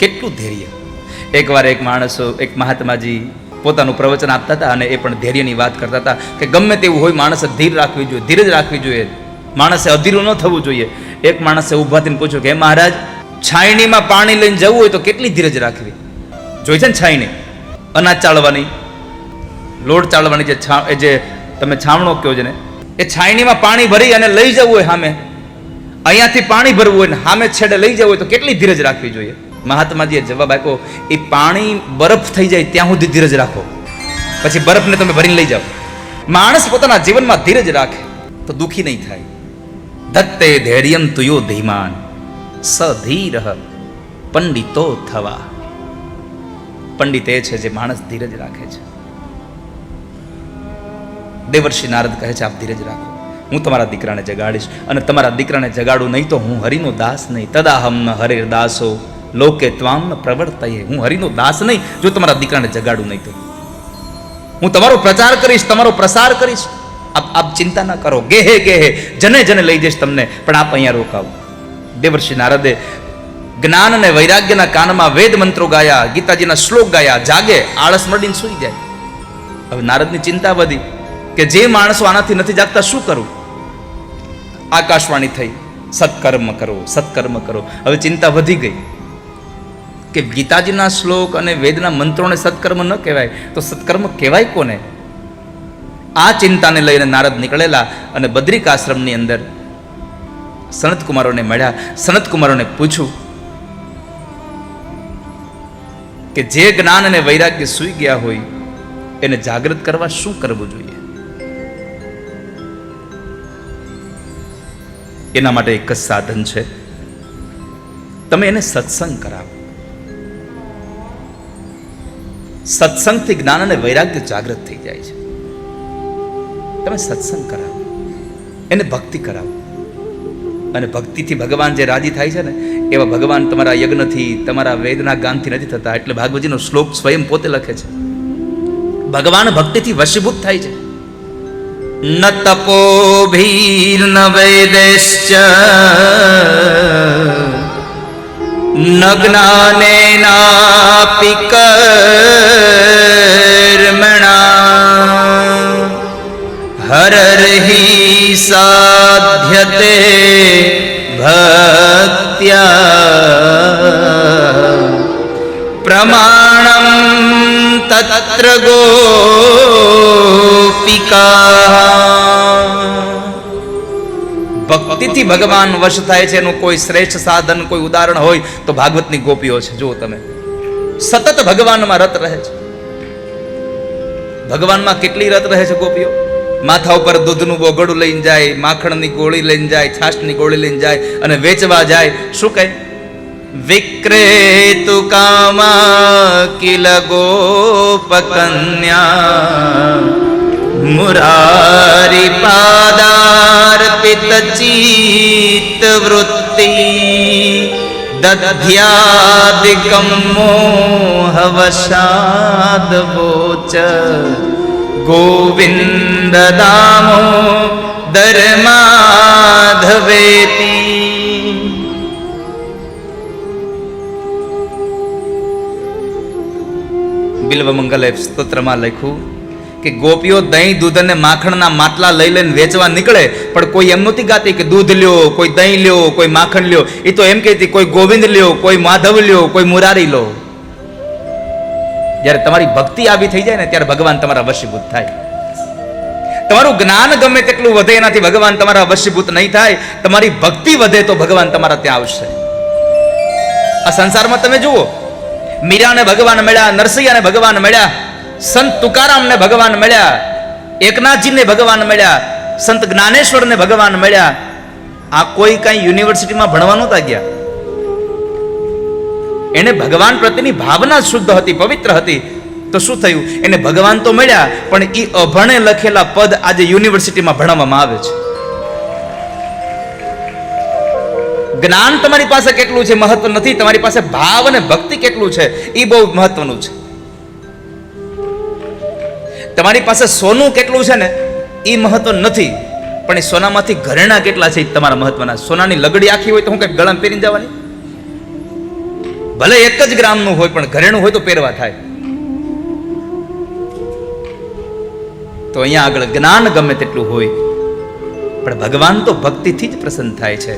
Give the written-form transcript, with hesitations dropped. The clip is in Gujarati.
કેટલું ધૈર્ય. એકવાર એક માણસો, એક મહાત્માજી પોતાનું પ્રવચન આપતા હતા અને એ પણ ધૈર્યની વાત કરતા હતા કે ગમે તેવું હોય માણસે ધીર રાખવી જોઈએ, ધીરજ રાખવી જોઈએ, માણસે અધીરું ન થવું જોઈએ. એક માણસે ઊભા થઈને પૂછ્યું કે હે મહારાજ, છાયણીમાં પાણી લઈને જવું હોય તો કેટલી ધીરજ રાખવી? જોઈ છે ને છાયણી, અનાજ ચાળવાની, લોટ ચાળવાની, જે તમે છામણો કહો છો ને, એ છાયણીમાં પાણી ભરી અને લઈ જવું હોય સામે, અહીંયાથી પાણી ભરવું હોય ને સામે છેડે લઈ જવું હોય તો કેટલી ધીરજ રાખવી જોઈએ? મહાત્માજીએ જવાબ આપ્યો, એ પાણી બરફ થઈ જાય ત્યાં સુધી ધીરજ રાખો, પછી બરફને તમે ભરીને લઈ જાઓ. માણસ પોતાના જીવનમાં ધીરજ રાખે તો દુઃખી નહીં થાય. દત્તે ધૈર્યમ તુયો ધીમાન સધીર પંડિતો થવા. પંડિત એ છે જે માણસ ધીરજ રાખે છે. દેવર્ષિ નારદ કહે છે આપ ધીરજ રાખો, હું તમારા દીકરાને જગાડીશ, અને તમારા દીકરાને જગાડું નહીં તો હું હરિનો દાસ નહીં. તદાહમ ન હરિર દાસો લોકે ત્વામ ન પ્રવર્તયે. હું હરિનો દાસ નહીં જો તમારા દીકરાને જગાડું નહીં તો. હું તમારો પ્રચાર કરીશ, તમારો પ્રસાર કરીશ. આપ ચિંતા ના કરો. ગેહે ગેહે જને જને લઈ જઈશ તમને, પણ આપ અહીંયા રોકાવો. દેવર્ષિ નારદે જ્ઞાન અને વૈરાગ્યના કાનમાં વેદ મંત્રો ગાયા, ગીતાજીના શ્લોક ગાયા, જાગે, આળસ મળીને સૂઈ જાય. હવે નારદની ચિંતા વધી કે જે માણસો આનાથી નથી જાગતા શું કરું? આકાશવાણી થઈ, સત્કર્મ કરો, સત્કર્મ કરો. હવે ચિંતા વધી ગઈ કે ગીતાજીના શ્લોક અને વેદના મંત્રોને સત્કર્મ ન કહેવાય તો સત્કર્મ કહેવાય કોને? આ ચિંતાને લઈને નારદ નીકળેલા અને બદ્રિક આશ્રમની અંદર સનત કુમારોને મળ્યા. સનત કુમારોને પૂછ્યું કે જે જ્ઞાન અને વૈરાગ્ય સૂઈ ગયા હોય એને જાગૃત કરવા શું કરવું જોઈએ? એના માટે એક જ સાધન છે, તમે એને સત્સંગ કરાવો. સત્સંગથી જ્ઞાન અને વૈરાગ્ય જાગૃત થઈ જાય છે. તમે સત્સંગ કરાવો, એને ભક્તિ કરાવો, અને ભક્તિથી ભગવાન જે રાજી થાય છે ને એવા ભગવાન તમારા યજ્ઞથી, તમારા વેદના ગાનથી નથી થતા. એટલે ભાગવતજીનો શ્લોક સ્વયં પોતે લખે છે, ભગવાન ભક્તિથી વશીભૂત થાય છે. ન તપોભીર ન વૈદેશ્ચ ન જ્ઞાનેનાપિ કર્મણા હરર્હિ સાધ્યતે ભક્ત્યા પ્રમાણમ તત્ર ગોપિકા. ભક્તિથી ભગવાન વશ થાય છે એનું કોઈ શ્રેષ્ઠ સાધન, કોઈ ઉદાહરણ હોય તો ભાગવતની ગોપીઓ છે. જુઓ તમે, સતત ભગવાનમાં રત રહે છે. ભગવાનમાં કેટલી રત રહે છે ગોપીઓ? માથા ઉપર દૂધનું બોગડું લઈને જાય, માખણની ગોળી લઈને જાય, છાશની ગોળી લઈને જાય અને વેચવા જાય. શું કહે? વિક્રેતુ કામા કિલ ગોપકન્યા મુરારી પાદાર્પિત ચિત્ત વૃત્તિ દધ્યાદિકમ મોહવશાદ વોચ ગોવિંદ દામો ધર્માધવેતી. બિલ્વમંગલ સ્તોત્રમાં લખ્યું કે ગોપીઓ દહીં, દૂધ અને માખણના માટલા લઈ લઈને વેચવા નીકળે, પણ કોઈ એમ નહોતી ગાતી કે દૂધ લ્યો, કોઈ દહીં લ્યો, કોઈ માખણ લ્યો. એ તો એમ કહેતી કોઈ ગોવિંદ લ્યો, કોઈ માધવ લ્યો, કોઈ મુરારી લો. જ્યારે તમારી ભક્તિ આવી થઈ જાય ને ત્યારે ભગવાન તમારા વશીભૂત થાય. તમારું જ્ઞાન ગમે તેટલું વધે એનાથી ભગવાન તમારા વશીભૂત નહીં થાય. તમારી ભક્તિ વધે તો ભગવાન તમારા ત્યાં આવશે. આ સંસારમાં તમે જુઓ, મીરાને ભગવાન મળ્યા, નરસૈયાને ભગવાન મળ્યા, સંત તુકારામને ભગવાન મળ્યા, એકનાથજીને ભગવાન મળ્યા, સંત જ્ઞાનેશ્વરને ભગવાન મળ્યા. આ કોઈ કઈ યુનિવર્સિટીમાં ભણવા નહોતા ગયા. એને ભગવાન પ્રત્યેની ભાવના શુદ્ધ હતી, પવિત્ર હતી. તો શું થયું? એને ભગવાન તો મળ્યા, પણ એ અભણે લખેલા પદ આજે યુનિવર્સિટીમાં ભણવામાં આવે છે. જ્ઞાન તમારી પાસે કેટલું છે મહત્વ નથી, તમારી પાસે ભાવ અને ભક્તિ કેટલું છે એ બહુ મહત્વનું છે. તમારી પાસે સોનું કેટલું છે ને એ મહત્વ નથી, પણ એ સોનામાંથી ઘરેણા કેટલા છે એ તમારા મહત્વના. સોનાની લગડી આખી હોય તો હું કઈ ગળામાં પહેરીને જવાની? ભલે 1 જ ગ્રામનું હોય પણ ઘરેણું હોય તો પહેરવા થાય. તો અહીંયા આગળ જ્ઞાન ગમે તેટલું હોય પણ ભગવાન તો ભક્તિથી જ પ્રસન્ન થાય છે.